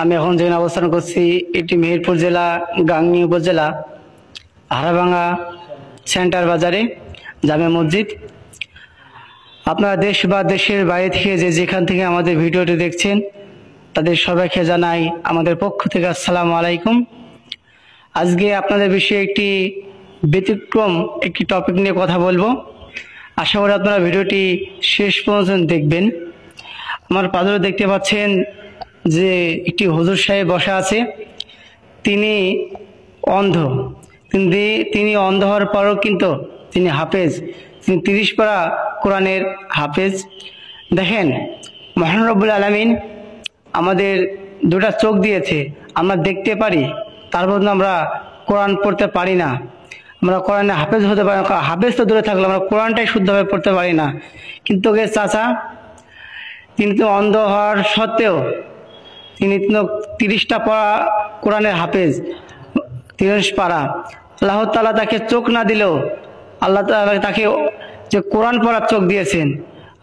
আমি এখন যেখানে অবস্থান করছি এটি মেহেরপুর জেলা গাংনী উপজেলা হারাভাঙ্গা সেন্টার বাজারে জামে মসজিদ। আপনারা দেশ বা দেশের বাইরে থেকে যেখান থেকে আমাদের ভিডিওটি দেখছেন তাদের সবাইকে জানাই আমাদের পক্ষ থেকে আসসালামু আলাইকুম। আজকে আপনাদের বিষয়ে একটি ব্যতিক্রম একটি টপিক নিয়ে কথা বলবো। আশা করি আপনারা ভিডিওটি শেষ পর্যন্ত দেখবেন। আমার পাশে দেখতে পাচ্ছেন যে একটি হুজুর সাহেব বসা আছে, তিনি অন্ধ, তিনি অন্ধ হওয়ার পরও কিন্তু তিনি হাফেজ, তিনি 30 পারা কোরআনের হাফেজ। দেখেন, মহান রব্বুল আলামিন আমাদের দুটা চোখ দিয়েছে, আমরা দেখতে পারি, তারপর আমরা কোরআন পড়তে পারি না, আমরা কোরআনে হাফেজ হতে পারি না। হাফেজ তো দূরে থাকলে আমরা কোরআনটাই শুদ্ধভাবে পড়তে পারি না। কিন্তু চাচা তিনি তো অন্ধ হওয়ার সত্ত্বেও তিনি 30টা পারা কোরআনের হাফেজ, 30 পারা। আল্লাহ তাআলা তাকে চোখ না দিলেও আল্লাহ তাআলা তাকে যে কোরআন পড়ার চোখ দিয়েছেন।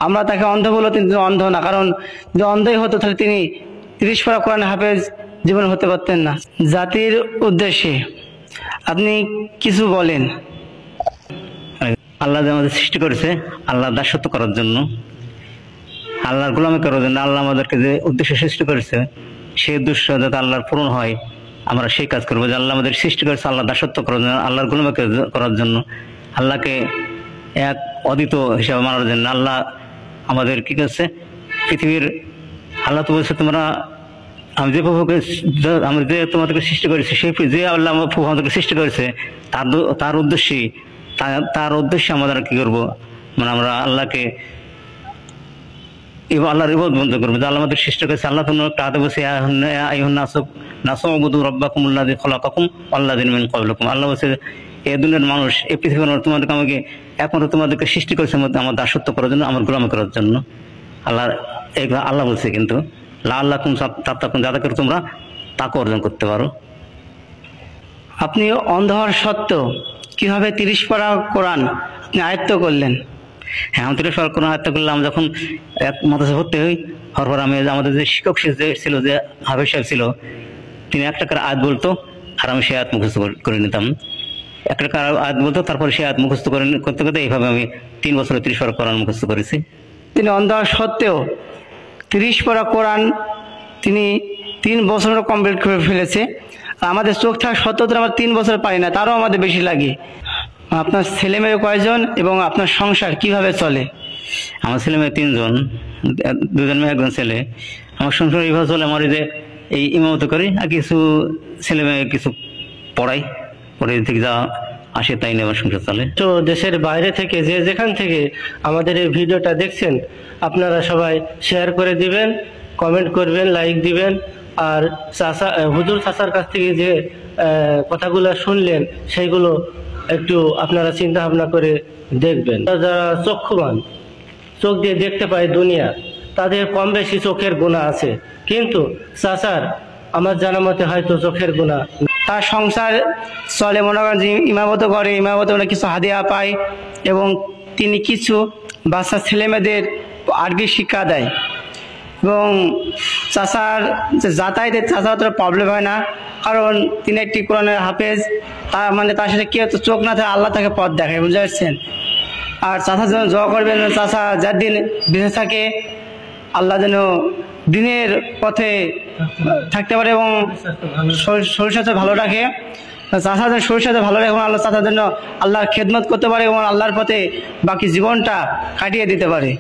আমরা তাকে অন্ধ বলবো, তিনি অন্ধ না, কারণ যদি অন্ধই হতো তাহলে তিনি 30 পারা কোরআনের হাফেজ জীবনে হতে পারতেন না। জাতির উদ্দেশ্যে আপনি কিছু বলেন। আল্লাহ যে আমাদের সৃষ্টি করেছে আল্লাহ দাসত্ব করার জন্য, আল্লাহর গোলামি করার জন্য, আল্লাহ আমাদেরকে যে উদ্দেশ্য সৃষ্টি করেছে সেই উদ্দেশ্য যাতে আল্লাহর পূরণ হয়, আমরা সেই কাজ করবো। যে আল্লাহ আমাদের সৃষ্টি করেছে আল্লাহ দাসত্ব করার জন্য, আল্লাহর গোলামি করার জন্য, আল্লাহকে এক অদ্বিত হিসাবে মানার জন্য। আল্লাহ আমাদের কি করছে পৃথিবীর, আল্লাহ তো বলছে তোমরা আমি যে প্রভুকে আমি যে তোমাদেরকে সৃষ্টি করেছি, সেই যে আল্লাহ প্রভু আমাদেরকে সৃষ্টি করেছে তার উদ্দেশ্যে আমাদের কি করবো, মানে আমরা আল্লাহকে আল্লাহর ইবাদত বন্ধ করবো। আল্লাহ আমাদের সৃষ্টি করেছে, আল্লাহ তোমরা একটা হাতে বসে নাসুবুদু রাব্বাকুমুল্লাযী খালাকাকুম ওয়াল্লাযীনা মিন ক্বাবলিকুম। আল্লাহ বলছে এই দুনিয়ার মানুষ, এই পৃথিবীর মানুষ তোমাদেরকে আমাকে একমাত্র তোমাদেরকে সৃষ্টি করেছে আমার দাসত্ব করার জন্য, আমার গোলামি করার জন্য। আল্লাহ বলছে কিন্তু লাআল্লাকুম তাত্তাকুন, যাতে করে তোমরা তাকওয়া অর্জন করতে পারো। আপনি অন্ধ হওয়ার সত্ত্বেও কিভাবে 30 পারা কোরআন আপনি আয়ত্ত করলেন? হ্যাঁ, আমি 30 পারা কোরআন আয়ত্ত করলাম। যখন এক মাদ্রাসা ভর্তি হই, হওয়ার পর আমি আমাদের যে শিক্ষক ছিল, যে হাফেজ সাহেব ছিল, তিনি 1 টাকার আয়াত বলতো আর আমি সেই আয়াত মুখস্থ করে নিতাম। 1 টাকার আয়াত বলতো, তারপরে সেই আয়াত মুখস্থ করতে করতে এইভাবে আমি 3 বছরে 30 পারা কোরআন মুখস্থ করেছি। তিনি অন্ধ হওয়ার সত্ত্বেও 30 পারা কোরআন তিনি 3 বছর কমপ্লিট করে ফেলেছে। আমাদের চোখ থাকা সত্ত্বেও আমরা 3 বছর পারি না, তারও আমাদের বেশি লাগে। আপনার ছেলে মেয়ে কয়জন এবং আপনার সংসার কিভাবে চলে? আমার ছেলে মেয়ে 3 জন, 2 জন মেয়ে 1 জন ছেলে। আমার সংসার এইভাবে চলে, আমার এই ইমামত করি আর কিছু ছেলে মেয়ে কিছু পড়াই, পরে থেকে যা আসে তাই নিয়ে আমার সংসার চলে। তো দেশের বাইরে থেকে যেখান থেকে আমাদের এই ভিডিওটা দেখছেন, আপনারা সবাই শেয়ার করে দিবেন, কমেন্ট করবেন, লাইক দিবেন। আর হুজুর চাচার কাছ থেকে যে কথাগুলো শুনলেন সেইগুলো একটু আপনারা চিন্তা ভাবনা করে দেখবেন। যারা চক্ষুবান, চোখ দিয়ে দেখতে পায় দুনিয়া, তাদের কম বেশি চোখের গুণা আছে, কিন্তু চাচার আমার জানা মতে হয়তো চোখের গুণা। তার সংসার চলে, মনে করেন যে ইমামত করে, ইমামত কিছু হাদিয়া পায় এবং তিনি কিছু বাচ্চা ছেলেমেয়েদের আরবি শিক্ষা দেয়। এবং চাচার যে যাতায়াতের চাচার প্রবলেম হয় না, কারণ তিনি একটি কোরআনের হাফেজ। তার সাথে কি হতো, চোখ না থাকে আল্লাহ তাকে পথ দেখায়, বুঝতে পারছেন? আর চাচার জন্য দোয়া করবেন, চাচা যার দিন বেঁচে থাকে আল্লাহ যেন দিনের পথে থাকতে পারে এবং শরীর স্বাস্থ্য ভালো রাখে। চাচা যেন শরীর স্বাস্থ্য ভালো রাখে এবং আল্লাহ চাচার জন্য আল্লাহর খেদমত করতে পারে এবং আল্লাহর পথে বাকি জীবনটা কাটিয়ে দিতে পারে।